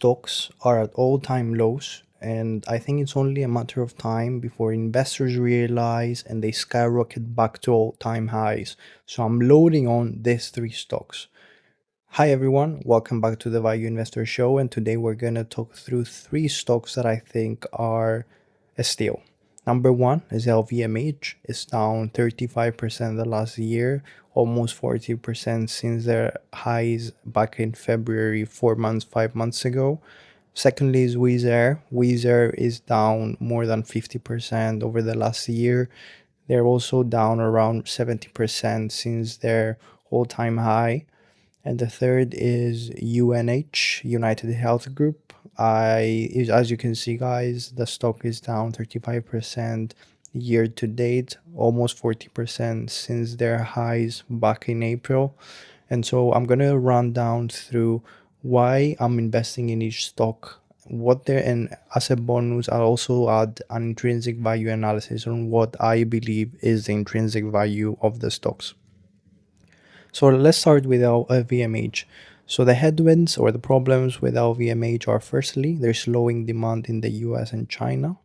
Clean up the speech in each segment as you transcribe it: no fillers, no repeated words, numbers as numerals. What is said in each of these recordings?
stocks are at all-time lows, and I think it's only a matter of time before investors realize and they skyrocket back to all-time highs. So I'm loading on these three stocks. Hi everyone, welcome back to the Value Investor Show, and today we're going to talk through three stocks that I think are a steal. Number one is LVMH. It's down 35% the last year, almost 40% since their highs back in February, 4 months, 5 months ago. Secondly is Wizz Air. Wizz Air is down more than 50% over the last year. They're also down around 70% since their all-time high. And the third is UNH, United Health Group. As you can see, guys, the stock is down 35% year to date, almost 40% since their highs back in April. And so I'm gonna run down through why I'm investing in each stock, what they're, and as a bonus, I'll also add an intrinsic value analysis on what I believe is the intrinsic value of the stocks. So let's start with LVMH. So the headwinds or the problems with LVMH are, firstly, there's slowing demand in the US and China.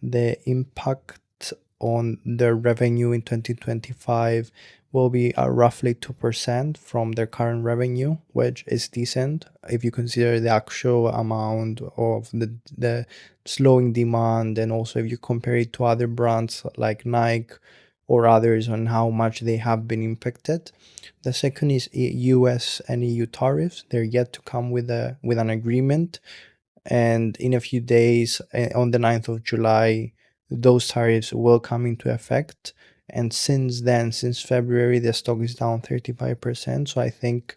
The impact on their revenue in 2025 will be roughly 2% from their current revenue, which is decent if you consider the actual amount of the slowing demand, and also if you compare it to other brands like Nike or others on how much they have been impacted. The second is US and EU tariffs. They're yet to come with an agreement, and in a few days, on the 9th of July, those tariffs will come into effect. And since then, since February, the stock is down 35%. So I think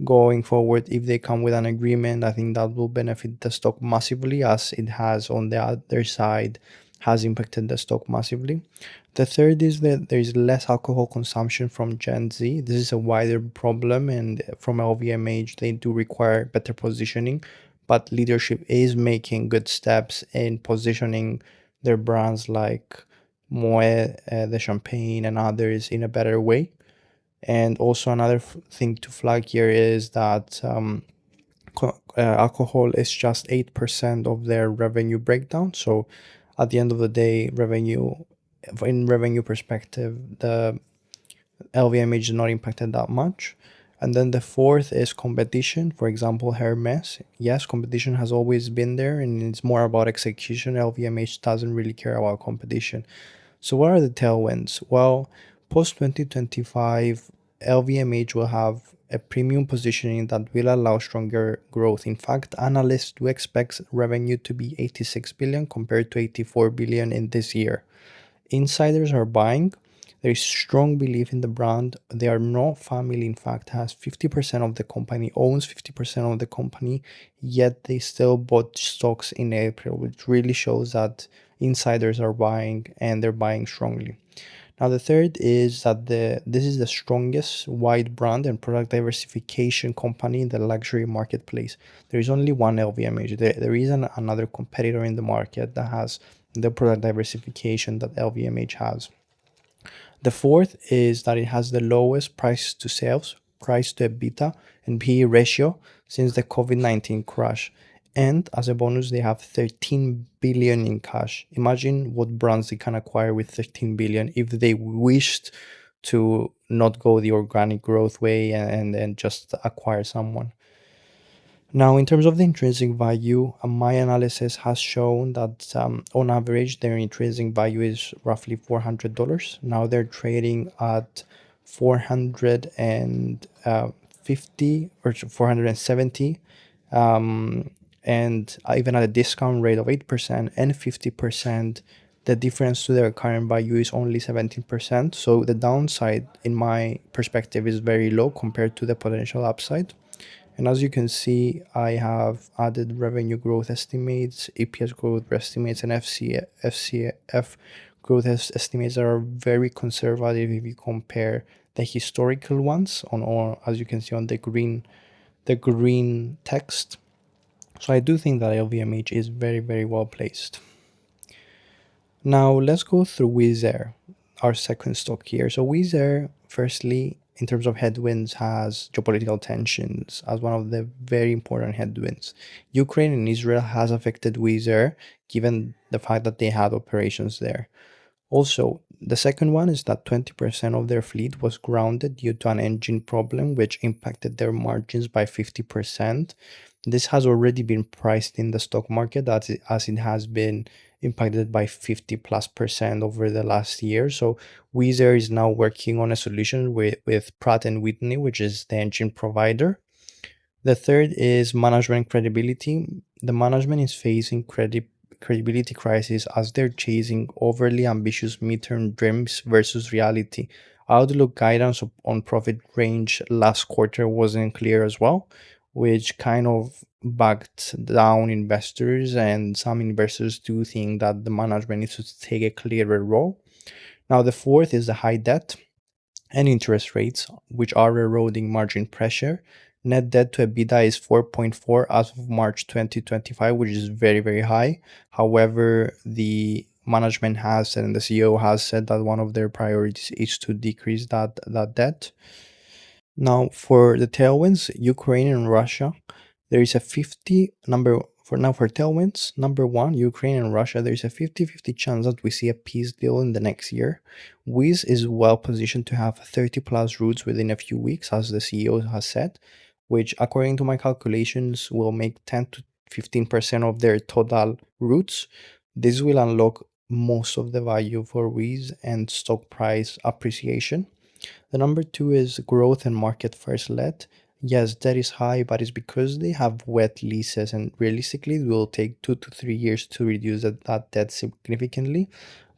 going forward, if they come with an agreement, I think that will benefit the stock massively, as it has on the other side, has impacted the stock massively. The third is that there is less alcohol consumption from Gen Z. This is a wider problem, and from LVMH, they do require better positioning, but leadership is making good steps in positioning their brands like Moet, the champagne, and others in a better way. And also another thing to flag here is that alcohol is just 8% of their revenue breakdown. So at the end of the day, in revenue perspective, the LVMH is not impacted that much. And then the fourth is competition. For example, Hermes. Yes, competition has always been there, and it's more about execution. LVMH doesn't really care about competition. So what are the tailwinds? Well, post 2025, LVMH will have a premium positioning that will allow stronger growth. In fact, analysts do expect revenue to be 86 billion compared to 84 billion in this year. Insiders are buying. There is strong belief in the brand. They are not family, in fact, has 50% of the company, owns 50% of the company, yet they still bought stocks in April, which really shows that insiders are buying, and they're buying strongly. Now, the third is that this is the strongest wide brand and product diversification company in the luxury marketplace. There is only one LVMH. There isn't another competitor in the market that has the product diversification that LVMH has. The fourth is that it has the lowest price to sales, price to EBITDA, and PE ratio since the COVID-19 crash. And as a bonus, they have 13 billion in cash. Imagine what brands they can acquire with 13 billion if they wished to not go the organic growth way and just acquire someone. Now, in terms of the intrinsic value, my analysis has shown that on average, their intrinsic value is roughly $400. Now they're trading at 450 or 470, and even at a discount rate of 8% and 50%, the difference to their current value is only 17%. So the downside, in my perspective, is very low compared to the potential upside. And as you can see, I have added revenue growth estimates, EPS growth estimates, and FCF growth estimates that are very conservative if you compare the historical ones or as you can see on the green text. So I do think that LVMH is very, very well placed. Now let's go through Wizz Air, our second stock here. So Wizz Air, firstly, in terms of headwinds, has geopolitical tensions as one of the very important headwinds. Ukraine and Israel has affected Wizz Air, given the fact that they had operations there. Also, the second one is that 20% of their fleet was grounded due to an engine problem, which impacted their margins by 50%. This has already been priced in the stock market as it has been impacted by 50 plus percent over the last year. So Wizz Air is now working on a solution with Pratt and Whitney, which is the engine provider. The third is management credibility. The management is facing credibility crisis as they're chasing overly ambitious midterm dreams versus reality. Outlook guidance on profit range last quarter wasn't clear as well, which kind of backed down investors, and some investors do think that the management needs to take a clearer role. Now, the fourth is the high debt and interest rates, which are eroding margin pressure. Net debt to EBITDA is 4.4 as of March 2025, which is very, very high. However, the management has said and the CEO has said that one of their priorities is to decrease that debt. Now, for the tailwinds, Ukraine and Russia, there is a 50 number for now for tailwinds. Number one, Ukraine and Russia, there is a 50-50 chance that we see a peace deal in the next year. Wizz is well positioned to have 30 plus routes within a few weeks, as the CEO has said, which, according to my calculations, will make 10 to 15% of their total routes. This will unlock most of the value for Wizz and stock price appreciation. The number two is growth and market first led. Yes, that is high, but it's because they have wet leases, and realistically, it will take 2 to 3 years to reduce that debt significantly.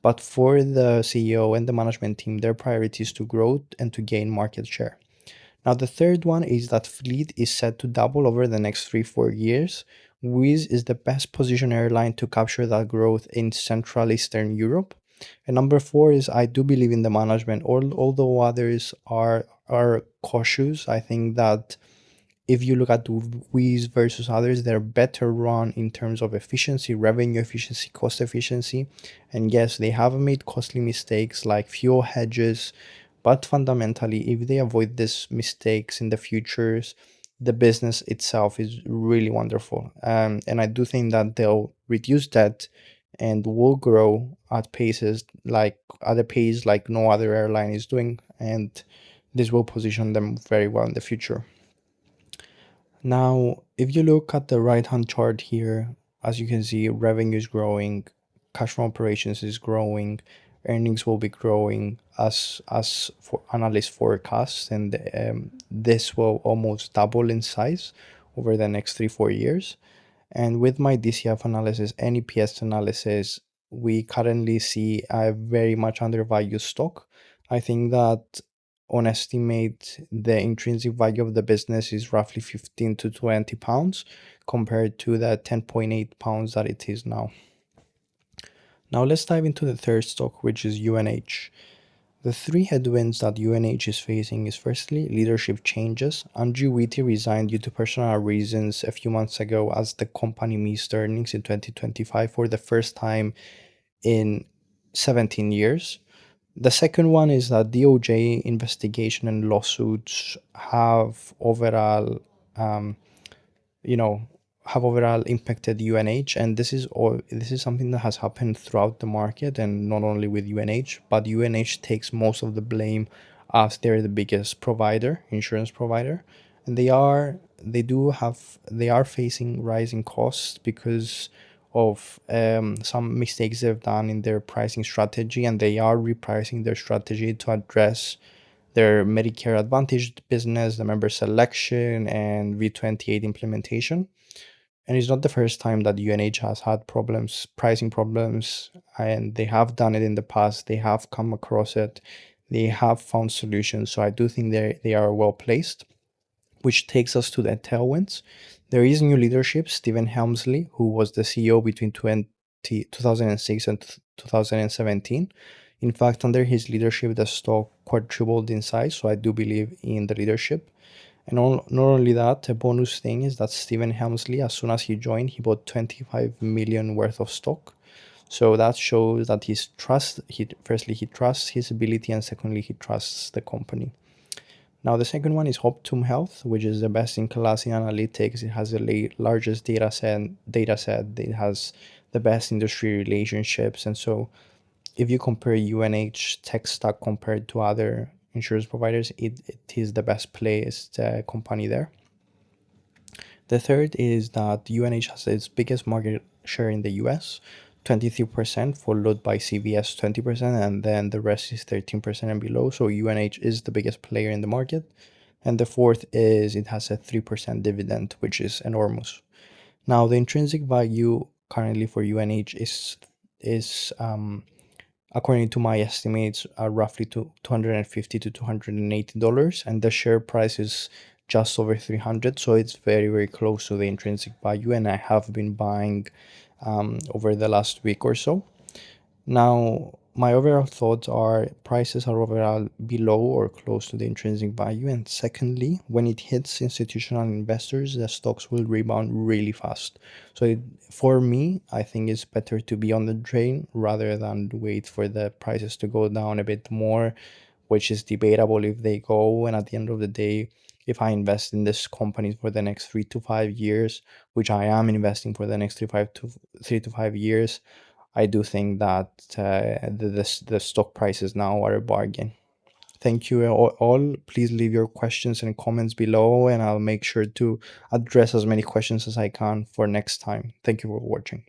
But for the CEO and the management team, their priority is to grow and to gain market share. Now, the third one is that fleet is set to double over the next 3 4 years. Wizz is the best positioned airline to capture that growth in Central Eastern Europe. And number four is I do believe in the management. Although others are cautious, I think that if you look at Wizz versus others, they're better run in terms of efficiency, revenue efficiency, cost efficiency. And yes, they have made costly mistakes like fuel hedges, but fundamentally, if they avoid these mistakes in the futures, the business itself is really wonderful. And I do think that they'll reduce debt and will grow at a pace like no other airline is doing, and this will position them very well in the future. Now, if you look at the right hand chart here, as you can see, revenue is growing, cash from operations is growing, earnings will be growing as for analyst forecasts, and this will almost double in size over the next 3 4 years. And with my DCF analysis and EPS analysis, we currently see a very much undervalued stock. I think that on estimate, the intrinsic value of the business is roughly 15 to 20 pounds compared to the 10.8 pounds that it is now. Now let's dive into the third stock, which is UNH. The three headwinds that UNH is facing is firstly leadership changes. Andrew Whitty resigned due to personal reasons a few months ago as the company missed earnings in 2025 for the first time in 17 years. The second one is that DOJ investigation and lawsuits have overall um, you know have overall impacted UNH, and this is something that has happened throughout the market, and not only with UNH, but UNH takes most of the blame as they're the biggest insurance provider, and they are facing rising costs because of some mistakes they've done in their pricing strategy, and they are repricing their strategy to address their Medicare Advantage business, the member selection, and V28 implementation. And it's not the first time that UNH has had problems, pricing problems, and they have done it in the past. They have come across it. They have found solutions. So I do think they are well placed, which takes us to the tailwinds. There is new leadership. Stephen Helmsley, who was the CEO between 2006 and 2017. In fact, under his leadership, the stock quadrupled in size. So I do believe in the leadership. And not only that, a bonus thing is that Stephen Helmsley, as soon as he joined, he bought 25 million worth of stock. So that shows that he trusts his ability, and secondly, he trusts the company. Now, the second one is Optum Health, which is the best in class in analytics. It has the largest data set. It has the best industry relationships. And so if you compare UNH tech stack compared to other insurance providers, it is the best placed company there. The third is that UNH has its biggest market share in the US, 23%, followed by CVS 20%, and then the rest is 13% and below. So UNH is the biggest player in the market. And the fourth is it has a 3% dividend, which is enormous. Now, the intrinsic value currently for UNH is according to my estimates, are roughly to $250 to $280, and the share price is just over 300. So it's very, very close to the intrinsic value, and I have been buying over the last week or so. Now, my overall thoughts are prices are overall below or close to the intrinsic value. And secondly, when it hits institutional investors, the stocks will rebound really fast. So for me, I think it's better to be on the train rather than wait for the prices to go down a bit more, which is debatable if they go. And at the end of the day, if I invest in this company for the next 3 to 5 years, which I am investing for the next 3 to 5 years, I do think that the stock prices now are a bargain. Thank you all. Please leave your questions and comments below, and I'll make sure to address as many questions as I can for next time. Thank you for watching.